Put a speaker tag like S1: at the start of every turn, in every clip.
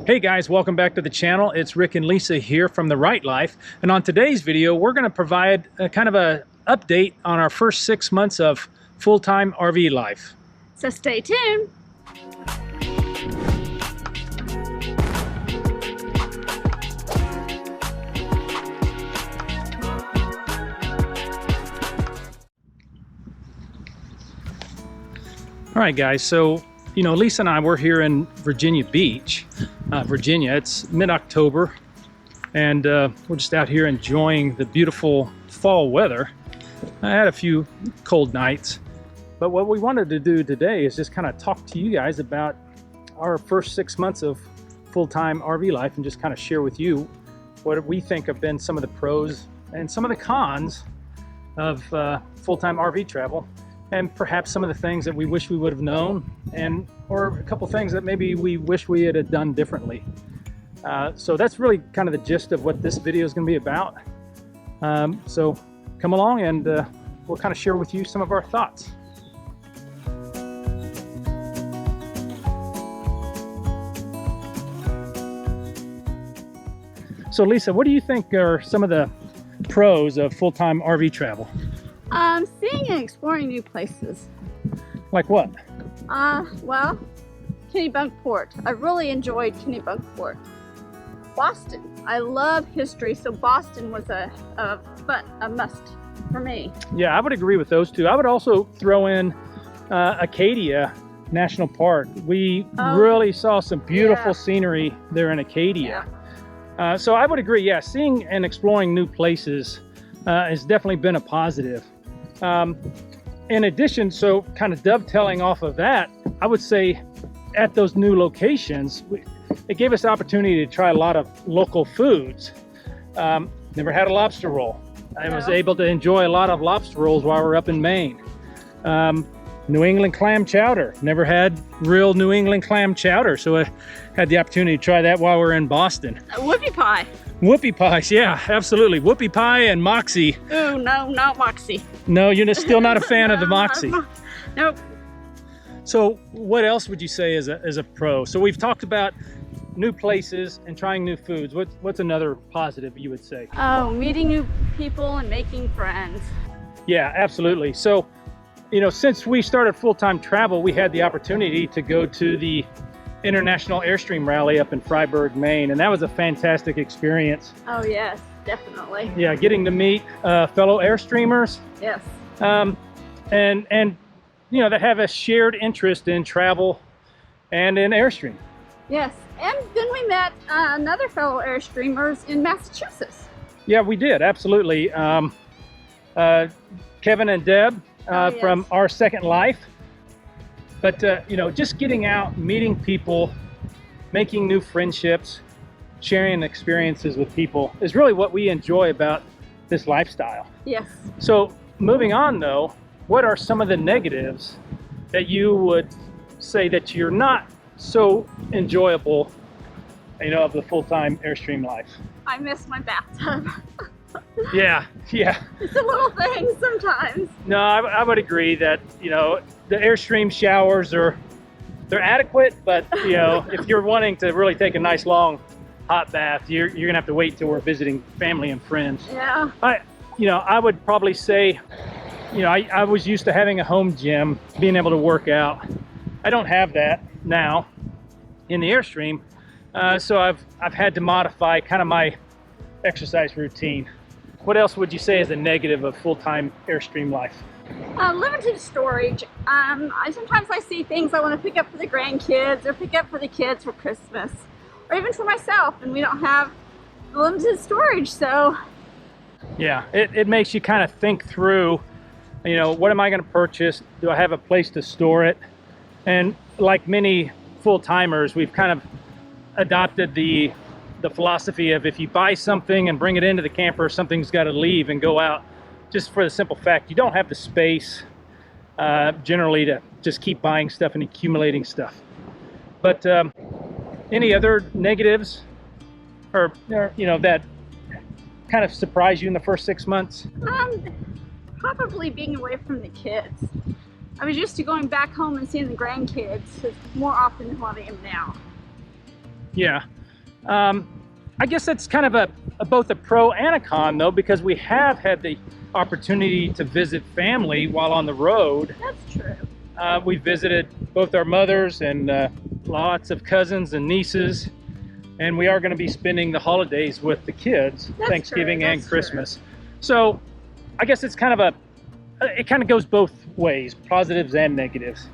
S1: Hey guys, welcome back to the channel. It's Rick and Lisa here from The Right Life. And on today's video, we're going to provide a kind of an update on our first 6 months of full-time RV life.
S2: So stay tuned.
S1: All right guys, so Lisa and I, we're here in Virginia Beach, Virginia. It's mid-October, and we're just out here enjoying the beautiful fall weather. I had a few cold nights, but what we wanted to do today is just kind of talk to you guys about our first 6 months of full-time RV life and just kind of share with you what we think have been some of the pros and some of the cons of full-time RV travel, and perhaps some of the things that we wish we would have known, or a couple things that maybe we wish we had done differently. So that's really kind of the gist of what this video is going to be about. So come along and we'll kind of share with you some of our thoughts. So Lisa, what do you think are some of the pros of full-time RV travel?
S2: Seeing and exploring new places.
S1: Like what?
S2: Well, Kennebunkport. I really enjoyed Kennebunkport. Boston. I love history, so Boston was a must for me.
S1: Yeah, I would agree with those two. I would also throw in Acadia National Park. We really saw some beautiful scenery there in Acadia. Yeah. So I would agree, yeah, seeing and exploring new places has definitely been a positive. In addition, so kind of dovetailing off of that, I would say at those new locations, it gave us the opportunity to try a lot of local foods. Never had a lobster roll. I was able to enjoy a lot of lobster rolls while we're up in Maine. New England clam chowder. Never had real New England clam chowder, so I had the opportunity to try that while we're in Boston.
S2: Whoopie pie.
S1: Whoopie pies, yeah, absolutely. Whoopie pie and Moxie.
S2: Ooh, no, not Moxie.
S1: No, you're still not a fan of the Moxie.
S2: Nope.
S1: So what else would you say is a pro? So we've talked about new places and trying new foods. What's another positive you would say?
S2: Oh, meeting new people and making friends.
S1: Yeah, absolutely. So, since we started full-time travel, we had the opportunity to go to the International AIRSTREAM rally up in Freiburg, Maine, and that was a fantastic experience.
S2: Oh yes, definitely.
S1: Yeah, getting to meet fellow AIRSTREAMers.
S2: Yes.
S1: And that have a shared interest in travel and in AIRSTREAM.
S2: Yes, and then we met another fellow AIRSTREAMers in Massachusetts.
S1: Yeah, we did, absolutely. Kevin and Deb from Our Second Life. But, just getting out, meeting people, making new friendships, sharing experiences with people is really what we enjoy about this lifestyle.
S2: Yes. So
S1: moving on though, what are some of the negatives that you would say that you're not so enjoyable, of the full-time AIRSTREAM life?
S2: I miss my bathtub.
S1: Yeah.
S2: It's a little thing sometimes.
S1: No, I would agree that, the AIRSTREAM showers they're adequate, but, if you're wanting to really take a nice long hot bath, you're gonna have to wait till we're visiting family and friends.
S2: Yeah.
S1: I would probably say, I was used to having a home gym, being able to work out. I don't have that now in the AIRSTREAM, so I've had to modify kind of my exercise routine. What else would you say is a negative of full-time AIRSTREAM life?
S2: Limited storage. Sometimes I see things I want to pick up for the grandkids or pick up for the kids for Christmas, or even for myself, and we don't have limited storage, so.
S1: Yeah, it makes you kind of think through, what am I going to purchase? Do I have a place to store it? And like many full-timers, we've kind of adopted the philosophy of if you buy something and bring it into the camper, something's got to leave and go out, just for the simple fact you don't have the space generally to just keep buying stuff and accumulating stuff. But any other negatives or that kind of surprised you in the first 6 months?
S2: Probably being away from the kids. I was used to going back home and seeing the grandkids more often than what I am now.
S1: Yeah. I guess that's kind of a both a pro and a con, though, because we have had the opportunity to visit family while on the road.
S2: That's true.
S1: We visited both our mothers and lots of cousins and nieces, and we are going to be spending the holidays with the kids,
S2: That's
S1: Thanksgiving
S2: true.
S1: and
S2: That's
S1: Christmas. So I guess it's kind of it kind of goes both ways, positives and negatives,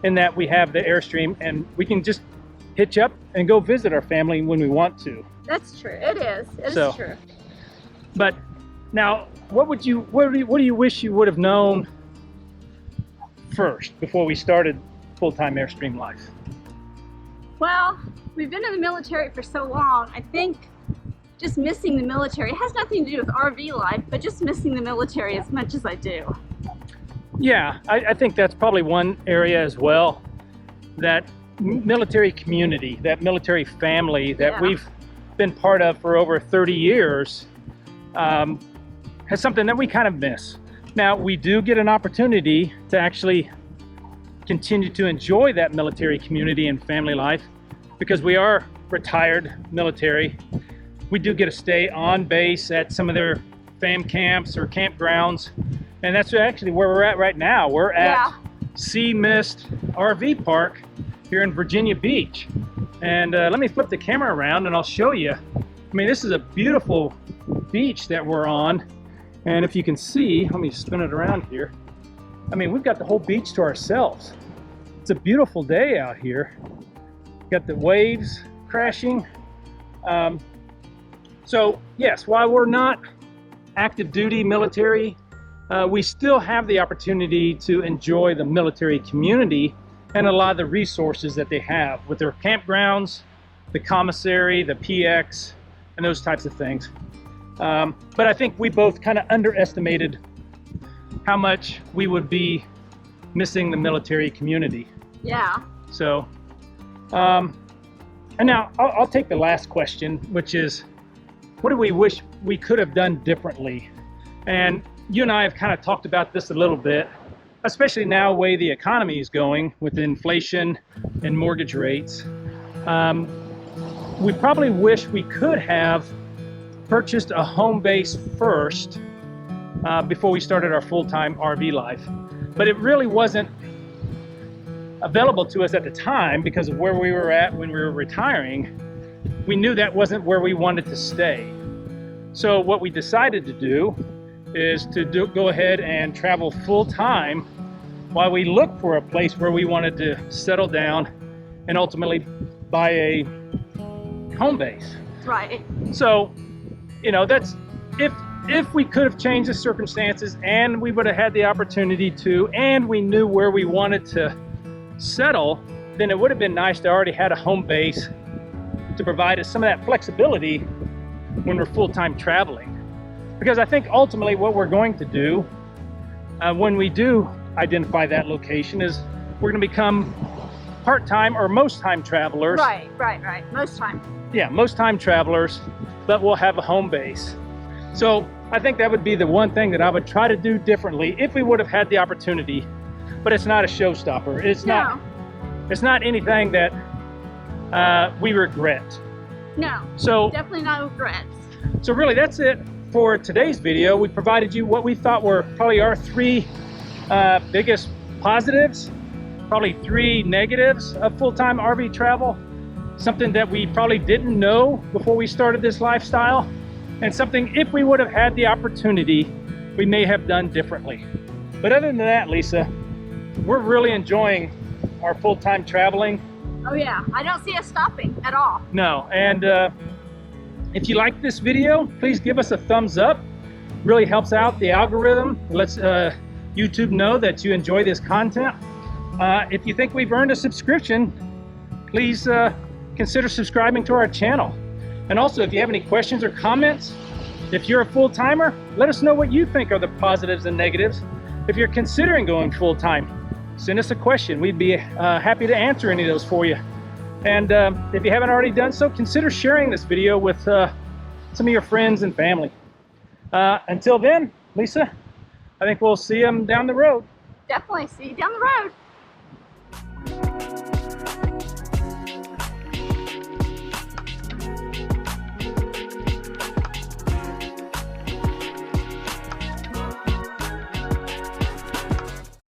S1: in that we have the AIRSTREAM and we can just hitch up and go visit our family when we want to.
S2: That's true. It is. It
S1: So,
S2: is true.
S1: But now, what do you wish you would have known first before we started full-time AIRSTREAM life?
S2: Well, we've been in the military for so long. I think just missing the military, it has nothing to do with RV life, but just missing the military as much as I do.
S1: Yeah, I think that's probably one area as well. That military community, that military family that
S2: Yeah.
S1: we've been part of for over 30 years has something that we kind of miss. Now, we do get an opportunity to actually continue to enjoy that military community and family life because we are retired military. We do get to stay on base at some of their fam camps or campgrounds, and that's actually where we're at right now. We're at Sea Mist RV Park here in Virginia Beach. And let me flip the camera around and I'll show you. I mean, this is a beautiful beach that we're on. And if you can see, let me spin it around here. I mean, we've got the whole beach to ourselves. It's a beautiful day out here. Got the waves crashing. So yes, while we're not active duty military, we still have the opportunity to enjoy the military community and a lot of the resources that they have with their campgrounds, the commissary, the PX, and those types of things. But I think we both kind of underestimated how much we would be missing the military community.
S2: Yeah.
S1: So, and now I'll take the last question, which is, what do we wish we could have done differently? And you and I have kind of talked about this a little bit, especially now the way the economy is going with inflation and mortgage rates. We probably wish we could have purchased a home base first before we started our full-time RV life. But it really wasn't available to us at the time because of where we were at when we were retiring. We knew that wasn't where we wanted to stay. So what we decided to do is to go ahead and travel full-time while we looked for a place where we wanted to settle down and ultimately buy a home base.
S2: Right.
S1: So, you know, that's if we could have changed the circumstances and we would have had the opportunity to, and we knew where we wanted to settle, then it would have been nice to already had a home base to provide us some of that flexibility when we're full-time traveling. Because I think ultimately what we're going to do when we do identify that location is we're going to become part-time or most-time travelers.
S2: Right. Most time.
S1: Yeah, most-time travelers, but we'll have a home base. So I think that would be the one thing that I would try to do differently if we would have had the opportunity. But it's not a showstopper. It's not anything that we regret.
S2: No.
S1: So
S2: Definitely not regrets.
S1: So really, that's it for today's video. We provided you what we thought were probably our three biggest positives, probably three negatives of full-time RV travel, something that we probably didn't know before we started this lifestyle, and something if we would have had the opportunity, we may have done differently. But other than that, Lisa, we're really enjoying our full-time traveling.
S2: Oh yeah, I don't see us stopping at all.
S1: No, and if you like this video, please give us a thumbs up. Really helps out the algorithm. Lets YouTube know that you enjoy this content. If you think we've earned a subscription, please consider subscribing to our channel. And also, if you have any questions or comments, if you're a full-timer, let us know what you think are the positives and negatives. If you're considering going full-time, send us a question. We'd be happy to answer any of those for you. And if you haven't already done so, consider sharing this video with some of your friends and family. Until then, Lisa, I think we'll see them down the road.
S2: Definitely see you down the road.